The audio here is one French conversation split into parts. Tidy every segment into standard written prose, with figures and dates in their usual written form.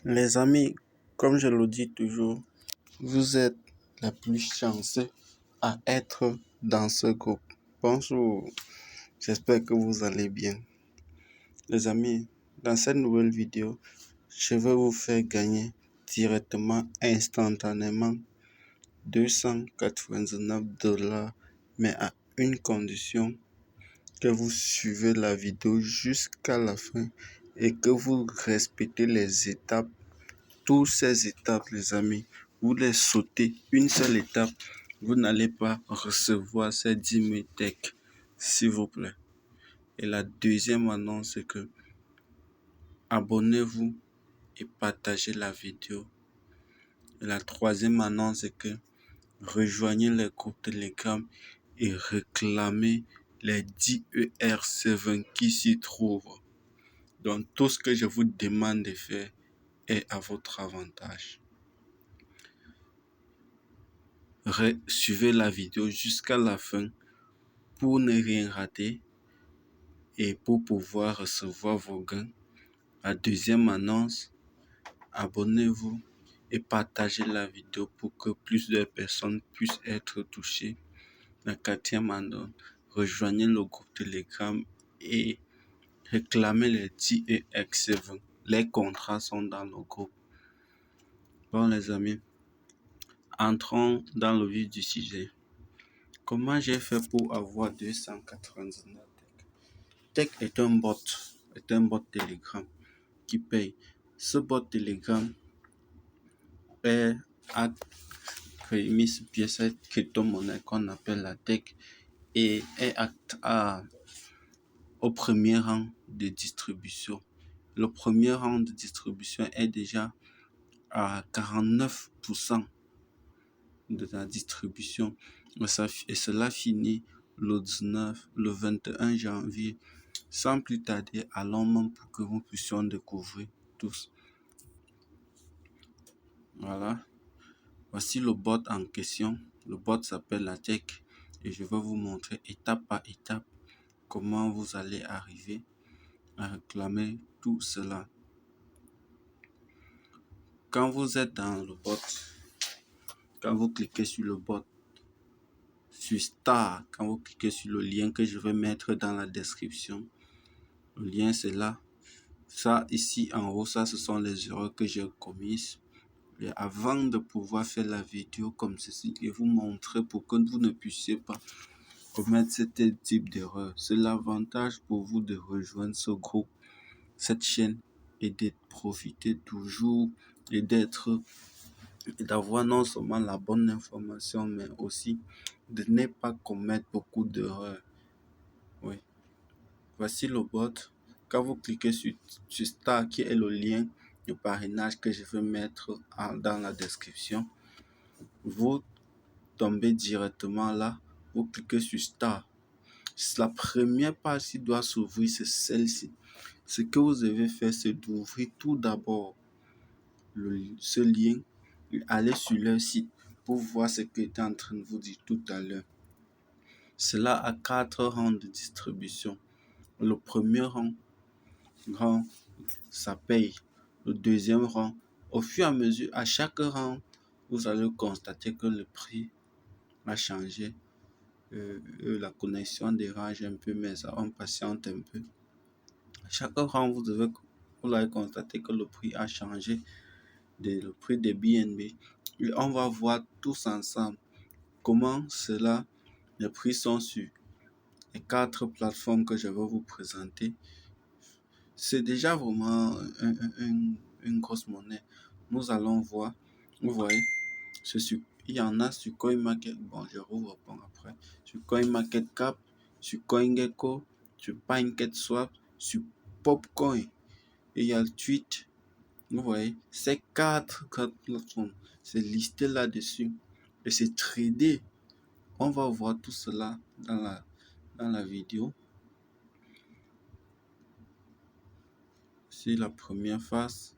Les amis, comme je le dis toujours, vous êtes les plus chanceux à être dans ce groupe. Bonjour, j'espère que vous allez bien. Les amis, dans cette nouvelle vidéo, je vais vous faire gagner directement, instantanément, $299, mais à une condition, que vous suivez la vidéo jusqu'à la fin et que vous respectez les étapes. Toutes ces étapes, les amis, vous les sautez une seule étape, vous n'allez pas recevoir ces 10 000 techs, s'il vous plaît. Et la deuxième annonce, c'est que abonnez-vous et partagez la vidéo. Et la troisième annonce, c'est que rejoignez les groupes Telegram et réclamez les 10 ER7 qui s'y trouvent. Donc, tout ce que je vous demande de faire est à votre avantage. Suivez la vidéo jusqu'à la fin pour ne rien rater et pour pouvoir recevoir vos gains. La deuxième annonce, abonnez-vous et partagez la vidéo pour que plus de personnes puissent être touchées. La quatrième annonce, rejoignez le groupe Telegram et réclamez les 10 EX7. Les contrats sont dans le groupe. Bon les amis, entrons dans le vif du sujet. Comment j'ai fait pour avoir 299 Tech est un bot Telegram qui paye. Ce bot Telegram a créé ce pièce crypto-monnaie qu'on appelle la Tech et est au premier rang de distribution. Le premier rang de distribution est déjà à 49% de la distribution et cela finit le 21 janvier. Sans plus tarder, allons même pour que nous puissions découvrir tous. Voilà. Voici le bot en question. Le bot s'appelle la Tech et je vais vous montrer étape par étape comment vous allez arriver à réclamer tout cela. Quand vous êtes dans le bot, quand vous cliquez sur le bot, sur Star, quand vous cliquez sur le lien que je vais mettre dans la description, le lien c'est là. Ça ici en haut, ça ce sont les erreurs que j'ai commises. Et avant de pouvoir faire la vidéo comme ceci et vous montrer pour que vous ne puissiez pas commettre ce type d'erreur, c'est l'avantage pour vous de rejoindre ce groupe, cette chaîne et de profiter toujours et d'avoir non seulement la bonne information mais aussi de ne pas commettre beaucoup d'erreurs. Oui. Voici le bot. Quand vous cliquez sur Star qui est le lien de parrainage que je vais mettre dans la description, vous tombez directement là, vous cliquez sur Star. La première page qui doit s'ouvrir, c'est celle-ci. Ce que vous devez faire, c'est d'ouvrir tout d'abord ce lien et aller sur leur site pour voir ce que j'étais en train de vous dire tout à l'heure. Cela a 4 rangs de distribution. Le premier rang, ça paye. Le deuxième rang, au fur et à mesure, à chaque rang, vous allez constater que le prix a changé. La connexion dérange un peu, mais ça, on patiente un peu. À chaque rang, vous allez constater que le prix a changé, le prix des BNB. Et on va voir tous ensemble comment les prix sont sur les 4 plateformes que je vais vous présenter. C'est déjà vraiment une grosse monnaie. Nous allons voir, vous voyez, il y en a sur CoinMarket, bon je vous réponds après, sur CoinMarketCap, sur CoinGecko, sur PancakeSwap, sur Popcoin, et il y a le tweet. Vous voyez, ces 4 plateformes, c'est listé là-dessus et c'est tradé. On va voir tout cela dans la vidéo. C'est la première phase.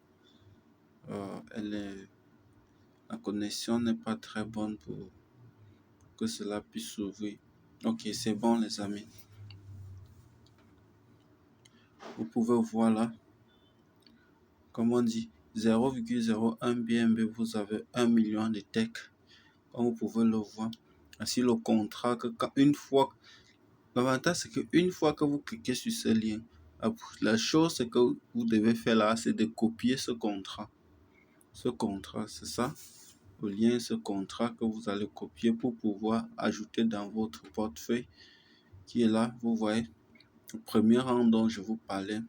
La connexion n'est pas très bonne pour que cela puisse s'ouvrir. Ok, c'est bon les amis. Vous pouvez voir là, comme on dit, 0,01 BNB, vous avez 1 million de TEC, comme vous pouvez le voir. Ainsi, le contrat, l'avantage, c'est qu'une fois que vous cliquez sur ce lien, la chose que vous devez faire là, c'est de copier ce contrat. Ce contrat, c'est ça, le lien, ce contrat que vous allez copier pour pouvoir ajouter dans votre portefeuille qui est là. Vous voyez, le premier rang dont je vous parlais,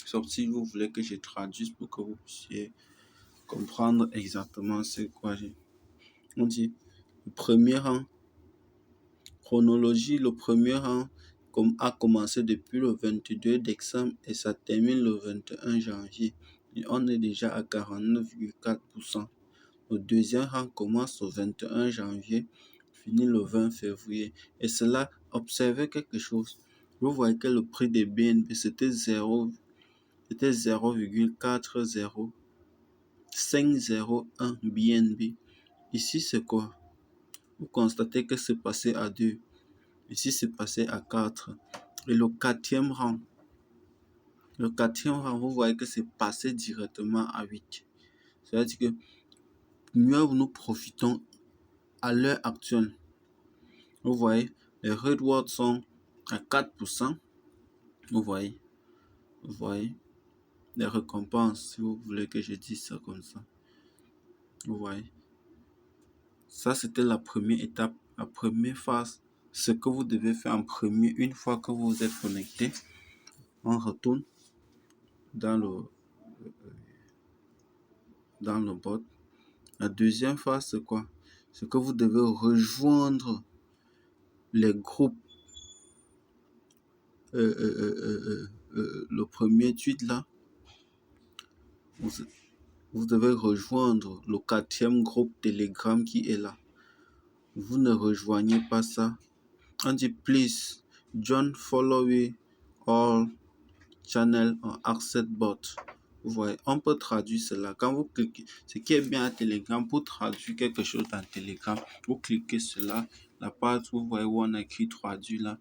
sauf si vous voulez que je traduise pour que vous puissiez comprendre exactement ce quoi j'ai. On dit le premier rang, chronologie, le premier rang a commencé depuis le 22 décembre et ça termine le 21 janvier. Et on est déjà à 49,4%. Le deuxième rang commence le 21 janvier, finit le 20 février. Et cela, observez quelque chose. Vous voyez que le prix des BNB, c'était 0,40501 BNB. Ici, c'est quoi? Vous constatez que c'est passé à 2. Ici, c'est passé à 4. Et le quatrième rang, vous voyez que c'est passé directement à 8. C'est-à-dire que mieux nous profitons à l'heure actuelle. Vous voyez, les rewards sont à 4%. Vous voyez, les récompenses, si vous voulez que je dise ça comme ça. Vous voyez, ça c'était la première étape, la première phase. Ce que vous devez faire en premier, une fois que vous êtes connecté, on retourne dans le bot. La deuxième phase, c'est quoi? C'est que vous devez rejoindre les groupes. Le premier tweet là, vous devez rejoindre le 4e groupe Telegram qui est là. Vous ne rejoignez pas ça. On dit please join follow all channel on accept bot. Vous voyez, on peut traduire cela. Quand vous cliquez, ce qui est bien à Telegram, pour traduire quelque chose dans Telegram, vous cliquez cela, la part vous voyez où on a écrit traduire là,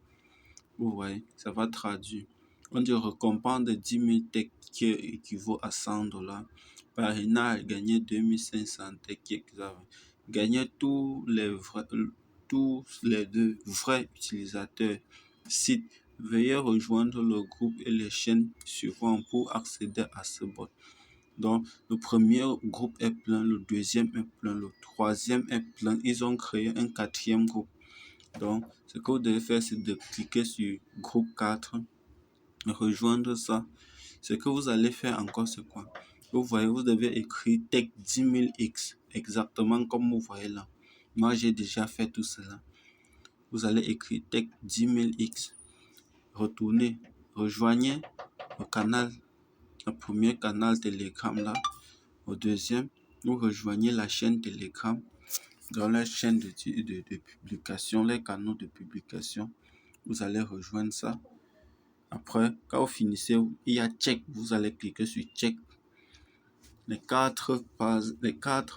vous voyez, ça va traduire. On dit récompense de 10 000 tech qui équivaut à $100. Parina a gagné 2500 tech qui équivaut. Gagner tous les vrais utilisateurs. Site. Veuillez rejoindre le groupe et les chaînes suivantes pour accéder à ce bot. Donc, le premier groupe est plein, le deuxième est plein, le troisième est plein. Ils ont créé un 4e groupe. Donc, ce que vous devez faire, c'est de cliquer sur groupe 4, rejoindre ça. Ce que vous allez faire encore, c'est quoi? Vous voyez, vous devez écrire Tech 10 000X, exactement comme vous voyez là. Moi, j'ai déjà fait tout cela. Vous allez écrire Tech 10 000X. Retournez, rejoignez le canal, le premier canal Telegram là. Au deuxième, vous rejoignez la chaîne Telegram. Dans la chaîne de publication, les canaux de publication, vous allez rejoindre ça. Après, quand vous finissez, il y a check, vous allez cliquer sur check. Les quatre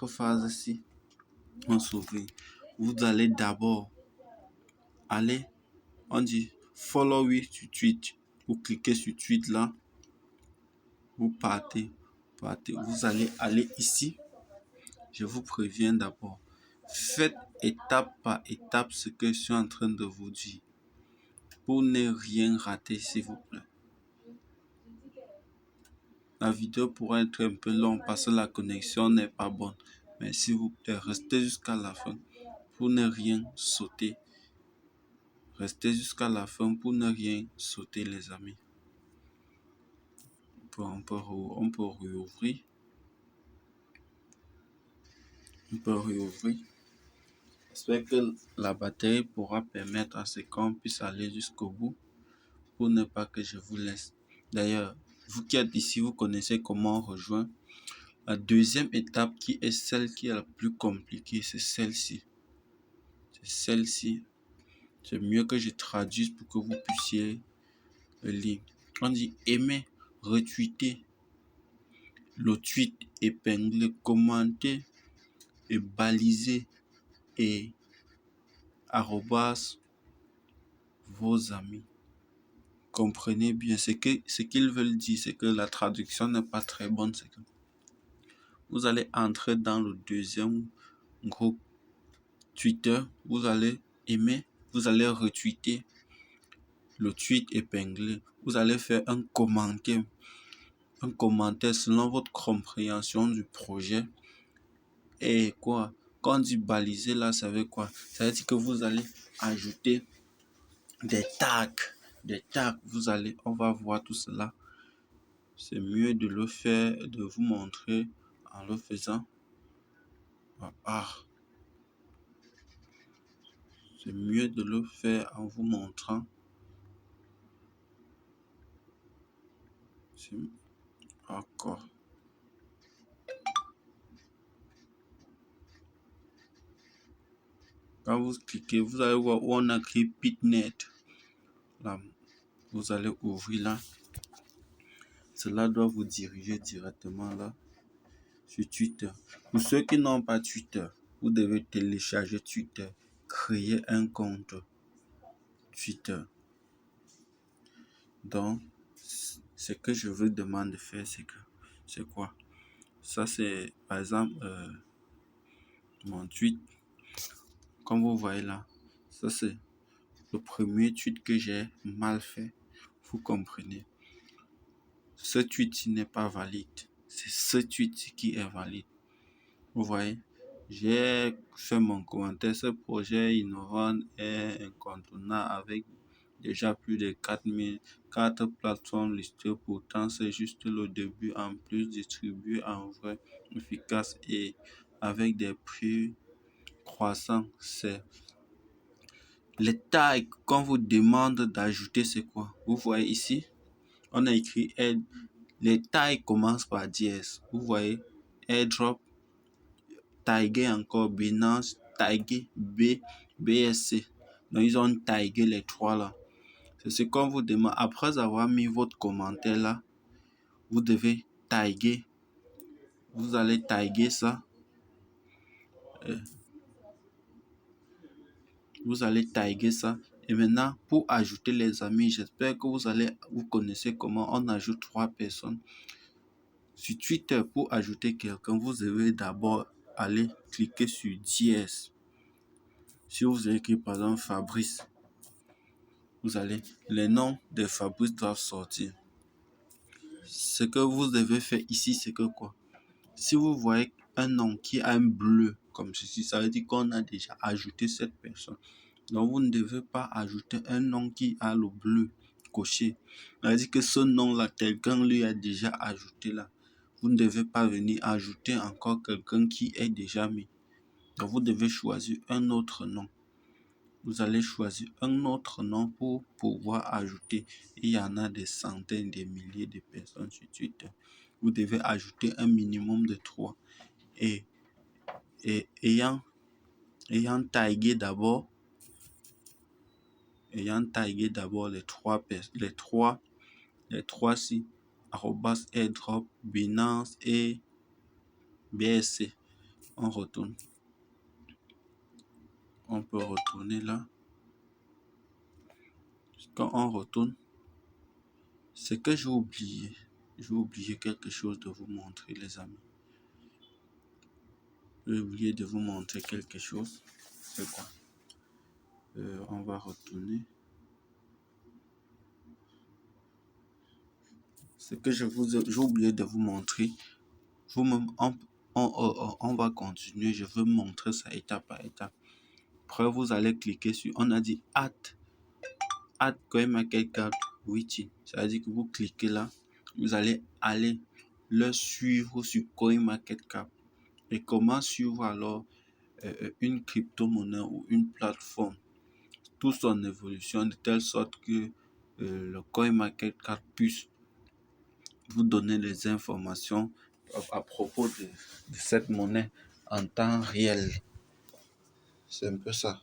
phases ici vont s'ouvrir. Vous allez d'abord aller, on dit follow with sur tweet. Vous cliquez sur tweet là, vous partez, vous allez aller ici. Je vous préviens d'abord. Faites étape par étape ce que je suis en train de vous dire pour ne rien rater, s'il vous plaît. La vidéo pourrait être un peu longue parce que la connexion n'est pas bonne. Mais s'il vous plaît, restez jusqu'à la fin pour ne rien sauter. Restez jusqu'à la fin pour ne rien sauter, les amis. On peut réouvrir. J'espère que la batterie pourra permettre à ce qu'on puisse aller jusqu'au bout pour ne pas que je vous laisse. D'ailleurs, vous qui êtes ici, vous connaissez comment on rejoint. La deuxième étape qui est celle qui est la plus compliquée, c'est celle-ci. C'est mieux que je traduise pour que vous puissiez le lire. On dit aimer, retweeter, le tweet, épingler, commenter et baliser et arrobas vos amis. Comprenez bien ce qu'ils veulent dire, c'est que la traduction n'est pas très bonne. C'est que Vous allez entrer dans le deuxième groupe Twitter. Vous allez aimer, vous allez retweeter le tweet épinglé. Vous allez faire un commentaire selon votre compréhension du projet. Et quoi? Quand on dit baliser là, ça veut quoi? Ça veut dire que vous allez ajouter des tags. On va voir tout cela. C'est mieux de le faire, de vous montrer en le faisant. C'est mieux de le faire en vous montrant. D'accord. Quand vous cliquez, vous allez voir où on a écrit Pitnet. Là, vous allez ouvrir là. Cela doit vous diriger directement là sur Twitter. Pour ceux qui n'ont pas Twitter, vous devez télécharger Twitter, créer un compte Twitter. Donc, ce que je vous demande de faire, c'est quoi? Ça, c'est par exemple mon tweet. Comme vous voyez là, ça c'est le premier tweet que j'ai mal fait. Vous comprenez? Ce tweet n'est pas valide. C'est ce tweet qui est valide. Vous voyez? J'ai fait mon commentaire. Ce projet innovant est incontournable avec déjà plus de 4 plateformes listées. Pourtant, c'est juste le début. En plus, distribué en vrai, efficace et avec des prix croissants. C'est les tags qu'on vous demande d'ajouter, c'est quoi? Vous voyez ici, on a écrit aide. Les tags commencent par dièse. Vous voyez, airdrop, tagué encore, Binance, tagué BSC. Donc, ils ont tagué les trois là. C'est ce qu'on vous demande. Après avoir mis votre commentaire là, vous devez taguer. Vous allez taguer ça. Vous allez taguer ça. Et maintenant, pour ajouter les amis, j'espère que vous connaissez comment on ajoute 3 personnes. Sur Twitter, pour ajouter quelqu'un, vous devez d'abord aller cliquer sur dièse. Si vous écrivez par exemple Fabrice, les noms de Fabrice doivent sortir. Ce que vous devez faire ici, c'est que quoi? Si vous voyez un nom qui a un bleu comme ceci, ça veut dire qu'on a déjà ajouté cette personne. Donc, vous ne devez pas ajouter un nom qui a le bleu coché. Ça veut dire que ce nom-là, quelqu'un lui a déjà ajouté là. Vous ne devez pas venir ajouter encore quelqu'un qui est déjà mis. Donc, vous devez choisir un autre nom. Vous allez choisir un autre nom pour pouvoir ajouter. Il y en a des centaines, des milliers de personnes sur Twitter. Vous devez ajouter un minimum de 3. Et ayant tagué d'abord les trois si @airdrop, Binance et BSC. On retourne. On peut retourner là. Quand on retourne, c'est que j'ai oublié. J'ai oublié quelque chose de vous montrer, les amis. J'ai oublié de vous montrer quelque chose. C'est quoi? On va retourner. C'est que j'ai oublié de vous montrer. Vous-même, on va continuer. Je veux montrer ça étape par étape. Après, vous allez cliquer sur, on a dit add CoinMarketCap Witty. Ça veut dire que vous cliquez là, vous allez aller le suivre sur CoinMarketCap. Et comment suivre alors une crypto-monnaie ou une plateforme, toute son évolution de telle sorte que le CoinMarketCap puisse vous donner les informations à propos de cette monnaie en temps réel. C'est un peu ça.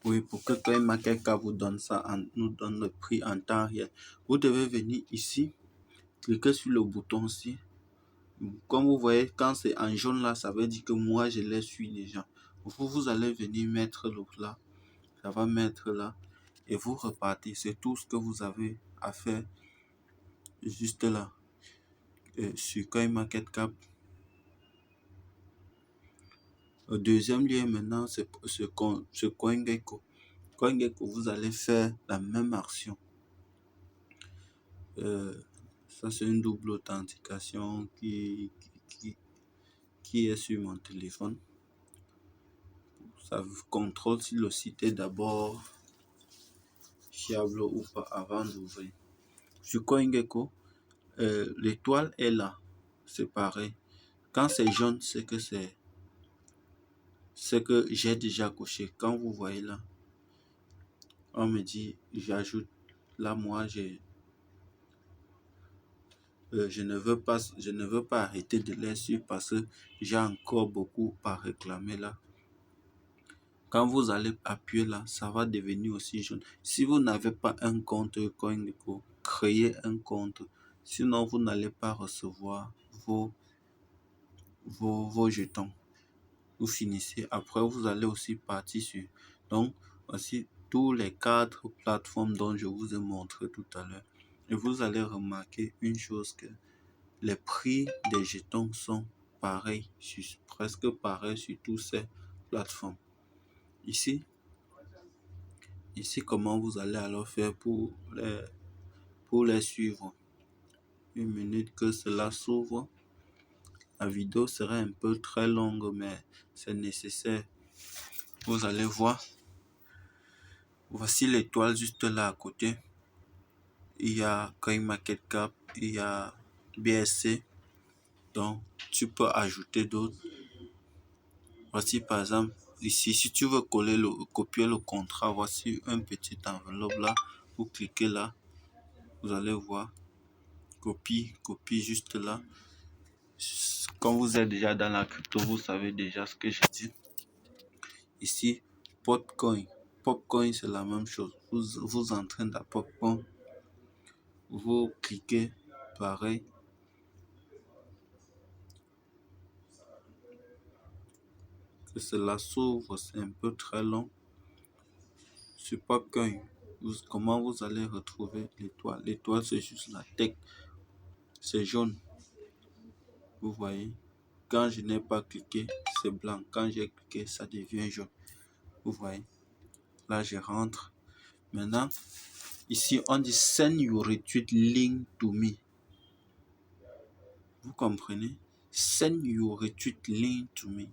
Oui, pour que CoinMarketCap vous donne ça, nous donne le prix en temps réel. Vous devez venir ici, cliquer sur le bouton ici. Comme vous voyez, quand c'est en jaune là, ça veut dire que moi je les suis déjà. Vous allez venir mettre le là. Ça va mettre là. Et vous repartez. C'est tout ce que vous avez à faire juste là. sur CoinMarketCap. Le deuxième lien maintenant, c'est CoinGecko. CoinGecko, vous allez faire la même action. Ça, c'est une double authentification qui est sur mon téléphone. Ça vous contrôle si le site est d'abord fiable ou pas avant d'ouvrir. Sur CoinGecko, l'étoile est là, c'est pareil. Quand c'est jaune, c'est que j'ai déjà coché. Quand vous voyez là, on me dit j'ajoute. Là, moi, je ne veux pas arrêter de les suivre parce que j'ai encore beaucoup à réclamer là. Quand vous allez appuyer là, ça va devenir aussi jaune. Si vous n'avez pas un compte CoinGecko, créez un compte. Sinon, vous n'allez pas recevoir vos jetons. Vous finissez. Après, vous allez aussi partir sur. Donc, voici tous les 4 plateformes dont je vous ai montré tout à l'heure. Et vous allez remarquer une chose que les prix des jetons sont pareils, presque pareils sur toutes ces plateformes. Ici, comment vous allez alors faire pour les suivre? Une minute que cela s'ouvre. La vidéo serait un peu très longue, mais c'est nécessaire. Vous allez voir. Voici l'étoile juste là à côté. Il y a CoinMarketCap, il y a BSC. Donc, tu peux ajouter d'autres. Voici par exemple, ici, si tu veux copier le contrat, voici un petit enveloppe là. Vous cliquez là. Vous allez voir. Copie juste là. Quand vous êtes déjà dans la crypto, vous savez déjà ce que je dis. Ici, Popcoin. Popcoin, c'est la même chose. Vous entrez dans Popcoin. Vous cliquez pareil. Que cela s'ouvre, c'est un peu très long. Sur Popcoin, comment vous allez retrouver l'étoile? L'étoile, c'est juste la tête. C'est jaune. Vous voyez? Quand je n'ai pas cliqué, c'est blanc. Quand j'ai cliqué, ça devient jaune. Vous voyez? Là, je rentre. Maintenant, ici, on dit send your retweet link to me. Vous comprenez? Send your retweet link to me.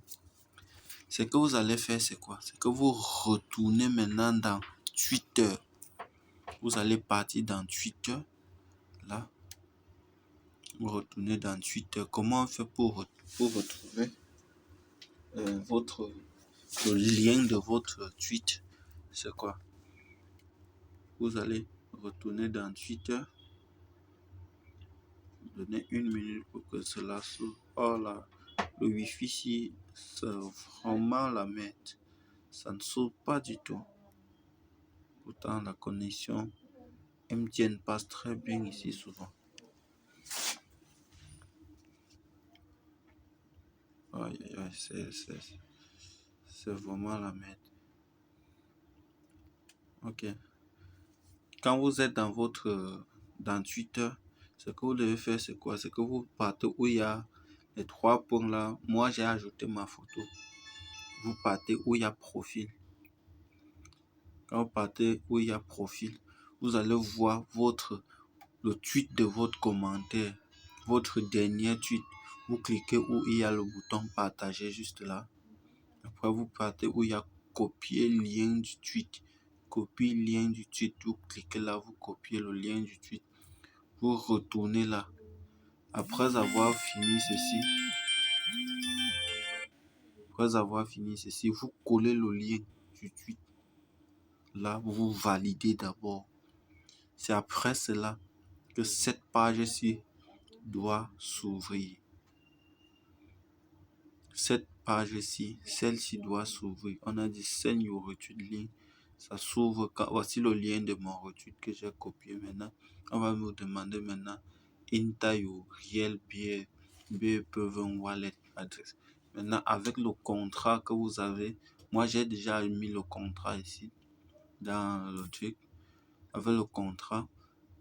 Ce que vous allez faire, c'est quoi? C'est que vous retournez maintenant dans Twitter. Vous allez partir dans Twitter. Là. Vous retournez dans Twitter. Comment on fait pour retrouver le lien de votre tweet? C'est quoi? Vous allez retourner dans Twitter. Donnez une minute pour que cela s'ouvre. Oh là, le Wi-Fi ici, c'est vraiment la merde. Ça ne s'ouvre pas du tout. Pourtant, la connexion MTN passe très bien ici souvent. Aïe, aïe, aïe, c'est vraiment la merde. Ok. Quand vous êtes dans Twitter, ce que vous devez faire, c'est quoi? C'est que vous partez où il y a les 3 points là. Moi, j'ai ajouté ma photo. Vous partez où il y a profil. Quand vous partez où il y a profil, vous allez voir le tweet de votre commentaire, votre dernier tweet. Vous cliquez où il y a le bouton partager juste là. Après, vous partez où il y a copier lien du tweet. Copier lien du tweet. Vous cliquez là, vous copiez le lien du tweet. Vous retournez là. Après avoir fini ceci, vous collez le lien du tweet. Là, vous validez d'abord. C'est après cela que cette page-ci doit s'ouvrir. Cette page-ci, celle-ci doit s'ouvrir. On a dit send your retweet link. Ça s'ouvre. Voici le lien de mon retweet que j'ai copié maintenant. On va me demander maintenant enter your real BEP20 wallet address. Maintenant, avec le contrat que vous avez, moi j'ai déjà mis le contrat ici dans le truc. Avec le contrat,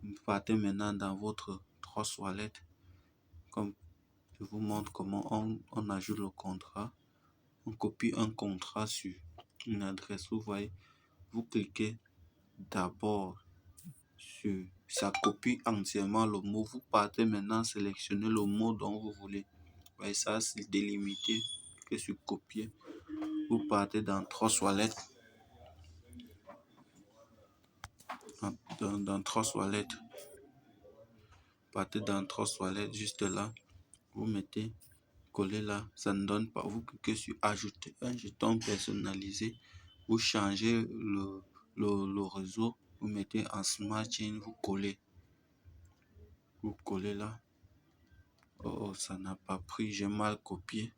vous partez maintenant dans votre Trust Wallet. Comme je vous montre comment on ajoute le contrat. On copie un contrat sur une adresse. Vous voyez, vous cliquez d'abord sur ça, copie entièrement le mot. Vous partez maintenant sélectionner le mot dont vous voulez. Vous voyez, ça c'est délimité que sur copier. Vous partez dans trois lettres. Dans trois lettres. Partez dans trois lettres juste là. Vous mettez coller là, ça ne donne pas. Vous cliquez sur ajouter un jeton personnalisé. Vous changez le réseau. Vous mettez en Smart Chain, vous collez. Vous collez là. Oh, ça n'a pas pris. J'ai mal copié.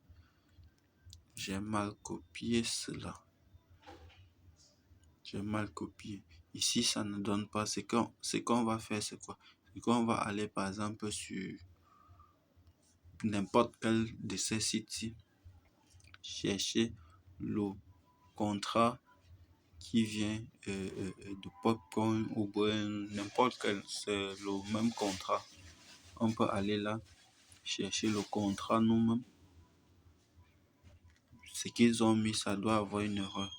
J'ai mal copié cela. J'ai mal copié. Ici, ça ne donne pas. Ce qu'on va faire, c'est quoi? C'est qu'on va aller par exemple sur n'importe quel de ces sites-ci. Chercher le contrat qui vient de Popcoin ou bien n'importe quel, c'est le même contrat. On peut aller là, chercher le contrat nous-mêmes. Ce qu'ils ont mis, ça doit avoir une erreur.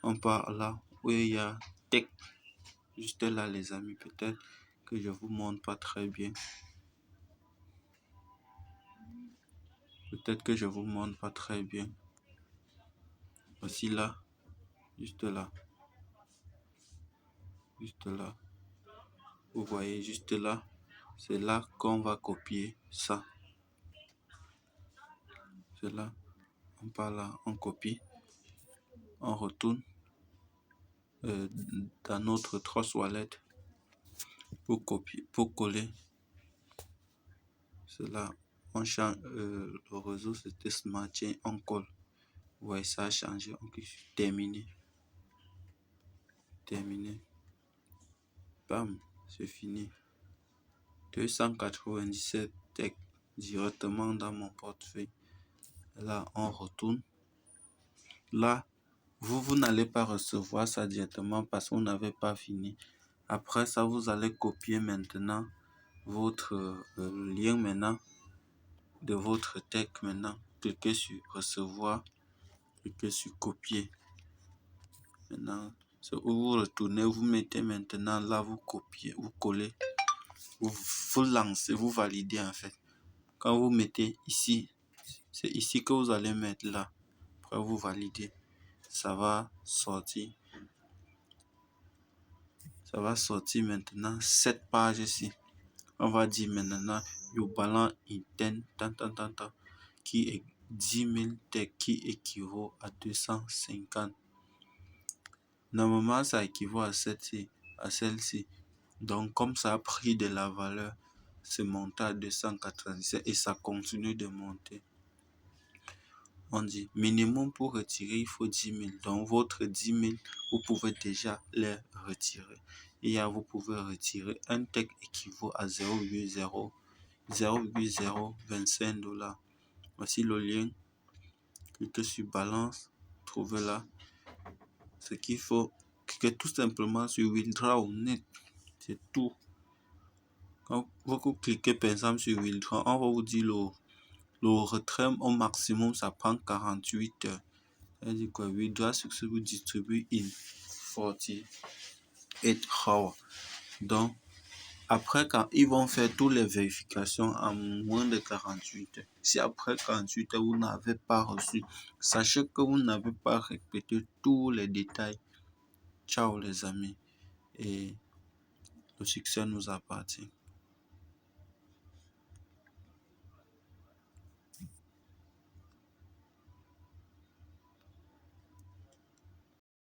On part là où il y a tech. Juste là, les amis, peut-être que je vous montre pas très bien. Peut-être que je vous montre pas très bien. Voici là, juste là. Juste là. Vous voyez, juste là. C'est là qu'on va copier ça. C'est là. On part là, on copie. On retourne dans notre trois lettres pour copier, pour coller. C'est là. On change le réseau, c'était Smart Chain, on colle. Vous voyez, ça a changé. On clique sur terminer. Terminé. Bam, c'est fini. 297 tech directement dans mon portefeuille. Là, on retourne. Là, vous n'allez pas recevoir ça directement parce que vous n'avez pas fini. Après ça, vous allez copier maintenant votre lien maintenant de votre tech maintenant. Cliquez sur recevoir, cliquez sur copier. Maintenant, c'est où vous retournez, vous mettez maintenant là, vous copiez, vous collez, vous lancez, vous validez en fait. Quand vous mettez ici, c'est ici que vous allez mettre là. Après vous validez, ça va sortir. Ça va sortir maintenant cette page ici. On va dire maintenant your balance interne qui est 10 000 tech qui équivaut à 250. Normalement, ça équivaut à celle-ci. Donc, comme ça a pris de la valeur, c'est monté à 297 et ça continue de monter. On dit minimum pour retirer, il faut 10 000. Donc, votre 10 000, vous pouvez déjà les retirer. Et là, vous pouvez retirer un tech équivaut à 0,025 $. Voici le lien. Cliquez sur balance. Trouvez là. Ce qu'il faut, cliquez tout simplement sur withdraw net. C'est tout. Quand vous cliquez par exemple sur withdraw, on va vous dire le retrait au maximum, ça prend 48 heures. C'est-à-dire que withdraw successfully distribute in 48 hours. Donc, après, quand ils vont faire toutes les vérifications en moins de 48 heures, si après 48 heures, vous n'avez pas reçu, sachez que vous n'avez pas répété tous les détails. Ciao les amis. Et le succès nous appartient.